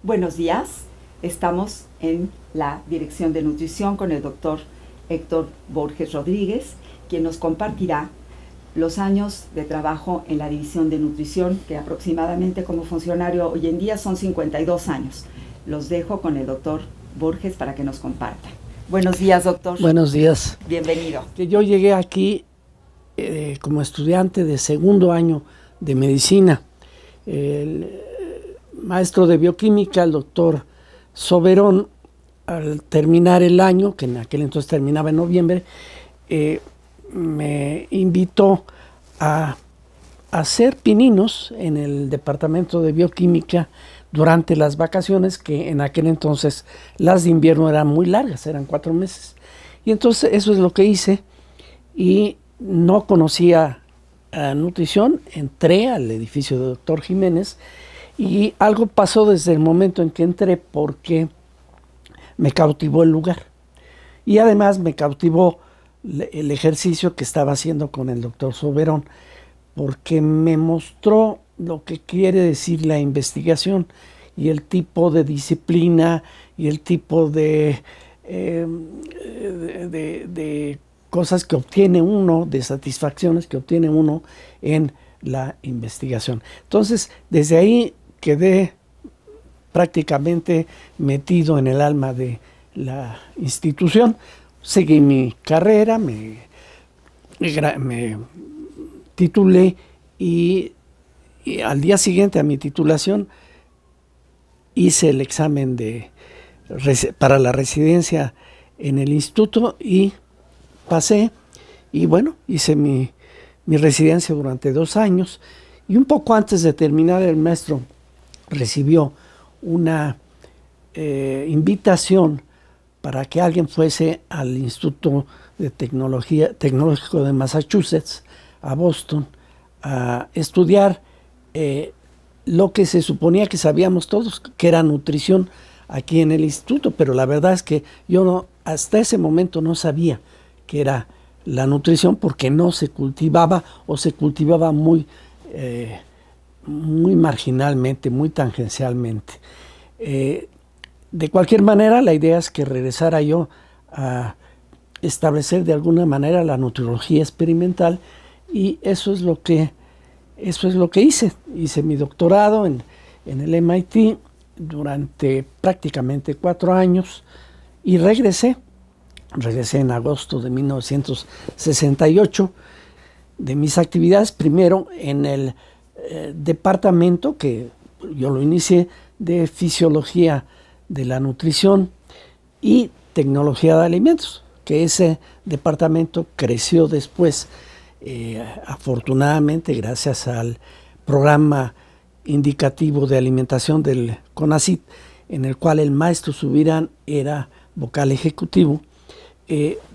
Buenos días, estamos en la Dirección de Nutrición con el doctor Héctor Borges Rodríguez, quien nos compartirá los años de trabajo en la División de Nutrición, que aproximadamente como funcionario hoy en día son 52 años. Los dejo con el doctor Borges para que nos comparta. Buenos días, doctor. Buenos días. Bienvenido. Yo llegué aquí como estudiante de segundo año de medicina. El maestro de bioquímica, el doctor Soberón, al terminar el año, que en aquel entonces terminaba en noviembre, me invitó a hacer pininos en el departamento de bioquímica durante las vacaciones, que en aquel entonces las de invierno eran muy largas, eran 4 meses. Y entonces eso es lo que hice, y no conocía nutrición. Entré al edificio de doctor Jiménez y algo pasó desde el momento en que entré, porque me cautivó el lugar y además me cautivó el ejercicio que estaba haciendo con el doctor Soberón, porque me mostró lo que quiere decir la investigación y el tipo de disciplina y el tipo de cosas que obtiene uno, de satisfacciones que obtiene uno en la investigación. Entonces, desde ahí quedé prácticamente metido en el alma de la institución. Seguí mi carrera, me titulé y al día siguiente a mi titulación hice el examen para la residencia en el instituto y pasé, y bueno, hice mi residencia durante 2 años, y un poco antes de terminar el maestro recibió una invitación para que alguien fuese al Instituto de Tecnológico de Massachusetts, a Boston, a estudiar lo que se suponía que sabíamos todos, que era nutrición aquí en el instituto, pero la verdad es que yo hasta ese momento no sabía que era la nutrición, porque no se cultivaba, o se cultivaba muy marginalmente, muy tangencialmente. De cualquier manera, la idea es que regresara yo a establecer de alguna manera la nutriología experimental, y eso es lo que hice. Hice mi doctorado en el MIT durante prácticamente 4 años y regresé en agosto de 1968 de mis actividades, primero en el departamento que yo lo inicié de Fisiología de la Nutrición y Tecnología de Alimentos, que ese departamento creció después, afortunadamente, gracias al programa indicativo de alimentación del CONACYT, en el cual el maestro Subirán era vocal ejecutivo.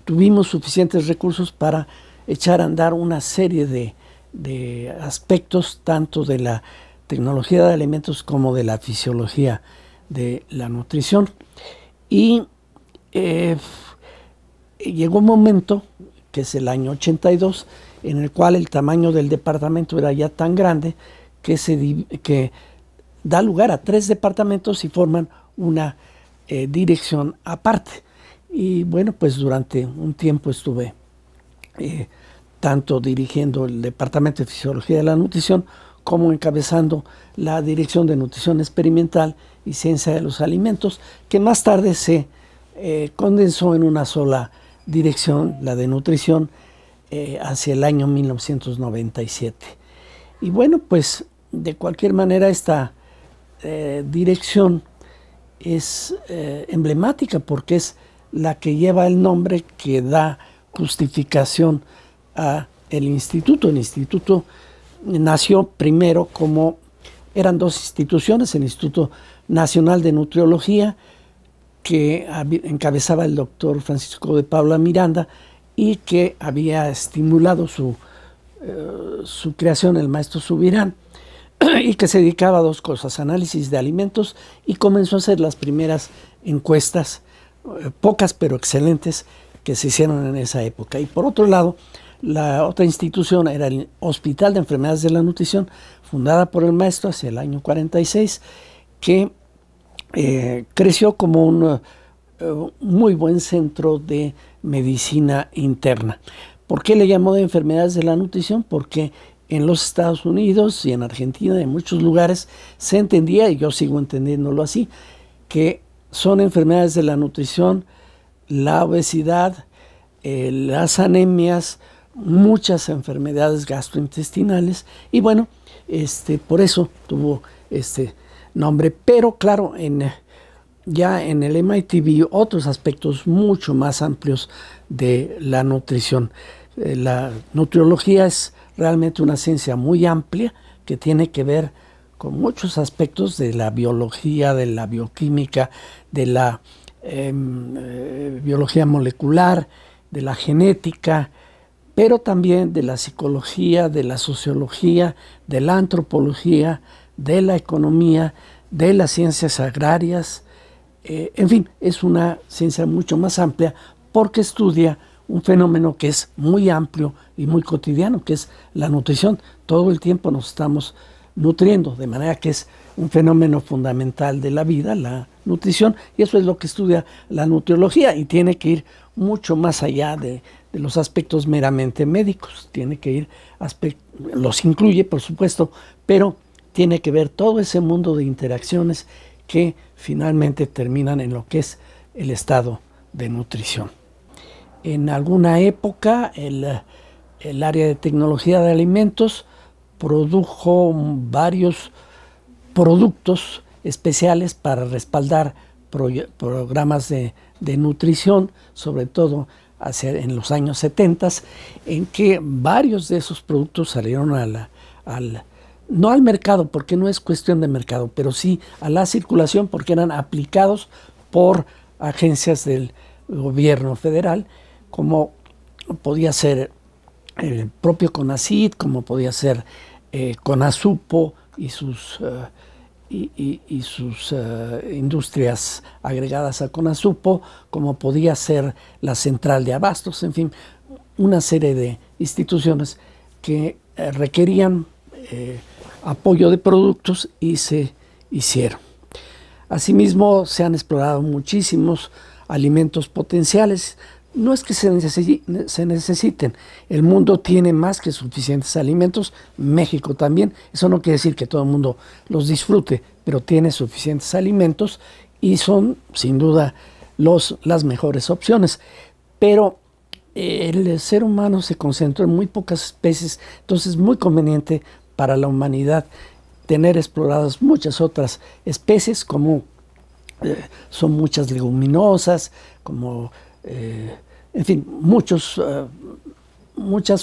Tuvimos suficientes recursos para echar a andar una serie de aspectos, tanto de la tecnología de alimentos como de la fisiología de la nutrición. Y llegó un momento, que es el año 82, en el cual el tamaño del departamento era ya tan grande que da lugar a 3 departamentos y forman una dirección aparte. Y bueno, pues durante un tiempo estuve tanto dirigiendo el Departamento de Fisiología de la Nutrición como encabezando la Dirección de Nutrición Experimental y Ciencia de los Alimentos, que más tarde se condensó en una sola dirección, la de Nutrición, hacia el año 1997. Y bueno, pues de cualquier manera esta dirección es emblemática, porque es la que lleva el nombre que da justificación a el instituto. El instituto nació primero eran 2 instituciones: el Instituto Nacional de Nutriología, que encabezaba el doctor Francisco de Paula Miranda, y que había estimulado su creación el maestro Subirán, y que se dedicaba a 2 cosas: análisis de alimentos, y comenzó a hacer las primeras encuestas, pocas pero excelentes, que se hicieron en esa época. Y por otro lado, la otra institución era el Hospital de Enfermedades de la Nutrición, fundada por el maestro hacia el año 46, que creció como un muy buen centro de medicina interna. ¿Por qué le llamó de enfermedades de la nutrición? Porque en los Estados Unidos y en Argentina y en muchos lugares se entendía, y yo sigo entendiéndolo así, que son enfermedades de la nutrición la obesidad, las anemias, muchas enfermedades gastrointestinales, y bueno, por eso tuvo este nombre. Pero claro, ya en el MIT vi otros aspectos mucho más amplios de la nutrición. La nutriología es realmente una ciencia muy amplia que tiene que ver con muchos aspectos de la biología, de la bioquímica, de la biología molecular, de la genética, pero también de la psicología, de la sociología, de la antropología, de la economía, de las ciencias agrarias. En fin, es una ciencia mucho más amplia porque estudia un fenómeno que es muy amplio y muy cotidiano, que es la nutrición. Todo el tiempo nos estamos nutriendo, de manera que es un fenómeno fundamental de la vida, la nutrición, y eso es lo que estudia la nutriología, y tiene que ir mucho más allá de los aspectos meramente médicos. Tiene que ir, los incluye, por supuesto, pero tiene que ver todo ese mundo de interacciones que finalmente terminan en lo que es el estado de nutrición. En alguna época, el área de tecnología de alimentos produjo varios productos especiales para respaldar programas de nutrición, sobre todo en los años 70, en que varios de esos productos salieron no al mercado, porque no es cuestión de mercado, pero sí a la circulación, porque eran aplicados por agencias del gobierno federal, como podía ser el propio CONACYT, como podía ser CONASUPO y sus industrias agregadas a CONASUPO, como podía ser la central de abastos, en fin, una serie de instituciones que requerían apoyo de productos y se hicieron. Asimismo, se han explorado muchísimos alimentos potenciales. No es que se necesiten, el mundo tiene más que suficientes alimentos, México también. Eso no quiere decir que todo el mundo los disfrute, pero tiene suficientes alimentos y son sin duda las mejores opciones. Pero el ser humano se concentró en muy pocas especies, entonces es muy conveniente para la humanidad tener exploradas muchas otras especies, como son muchas leguminosas, como en fin, muchas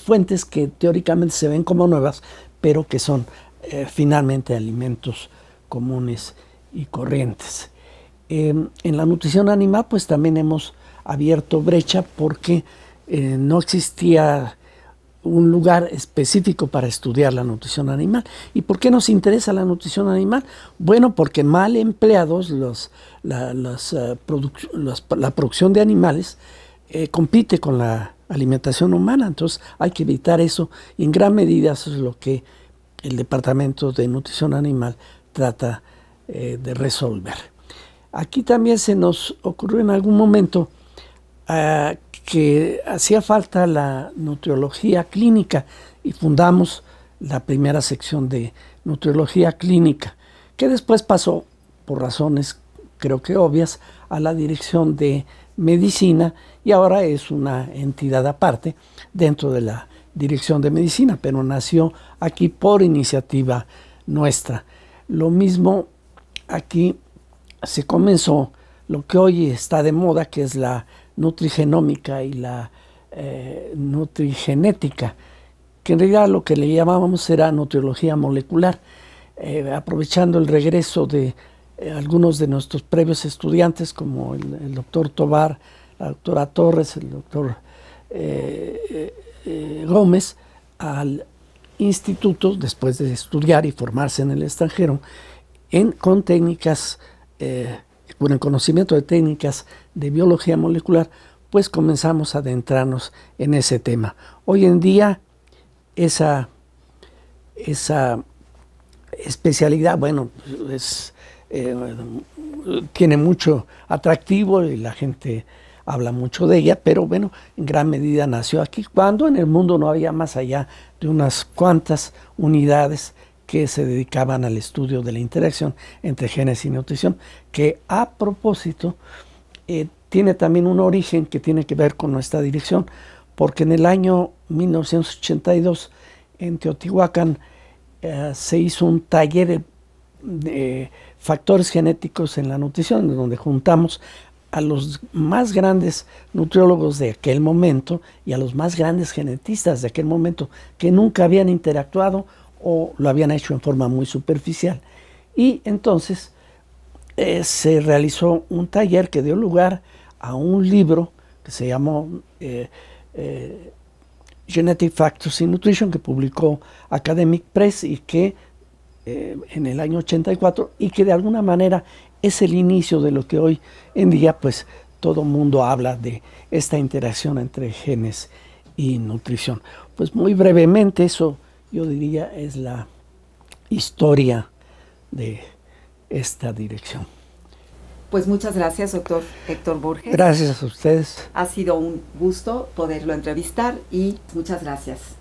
fuentes que teóricamente se ven como nuevas, pero que son finalmente alimentos comunes y corrientes. En la nutrición animal, pues también hemos abierto brecha porque no existía un lugar específico para estudiar la nutrición animal. ¿Y por qué nos interesa la nutrición animal? Bueno, porque mal empleados la producción de animales compite con la alimentación humana, entonces hay que evitar eso, y en gran medida eso es lo que el Departamento de Nutrición Animal trata de resolver. Aquí también se nos ocurrió en algún momento que hacía falta la nutriología clínica y fundamos la primera sección de nutriología clínica, que después pasó, por razones creo que obvias, a la dirección de medicina, y ahora es una entidad aparte dentro de la dirección de medicina, pero nació aquí por iniciativa nuestra. Lo mismo aquí se comenzó lo que hoy está de moda, que es la nutrigenómica y la nutrigenética, que en realidad lo que le llamábamos era nutriología molecular, aprovechando el regreso de algunos de nuestros previos estudiantes, como el doctor Tobar, la doctora Torres, el doctor Gómez, al instituto, después de estudiar y formarse en el extranjero, con técnicas, con el conocimiento de técnicas de biología molecular, pues comenzamos a adentrarnos en ese tema. Hoy en día esa especialidad, bueno, es tiene mucho atractivo y la gente habla mucho de ella, pero bueno, en gran medida nació aquí, cuando en el mundo no había más allá de unas cuantas unidades que se dedicaban al estudio de la interacción entre genes y nutrición, que a propósito tiene también un origen que tiene que ver con nuestra dirección, porque en el año 1982 en Teotihuacán se hizo un taller de factores genéticos en la nutrición, donde juntamos a los más grandes nutriólogos de aquel momento y a los más grandes genetistas de aquel momento que nunca habían interactuado o lo habían hecho en forma muy superficial. Y entonces se realizó un taller que dio lugar a un libro que se llamó Genetic Factors in Nutrition, que publicó Academic Press y que en el año 84, y que de alguna manera es el inicio de lo que hoy en día pues todo mundo habla de esta interacción entre genes y nutrición. Pues muy brevemente eso yo diría es la historia de esta dirección. Pues muchas gracias, doctor Héctor Borges. Gracias a ustedes. Ha sido un gusto poderlo entrevistar y muchas gracias.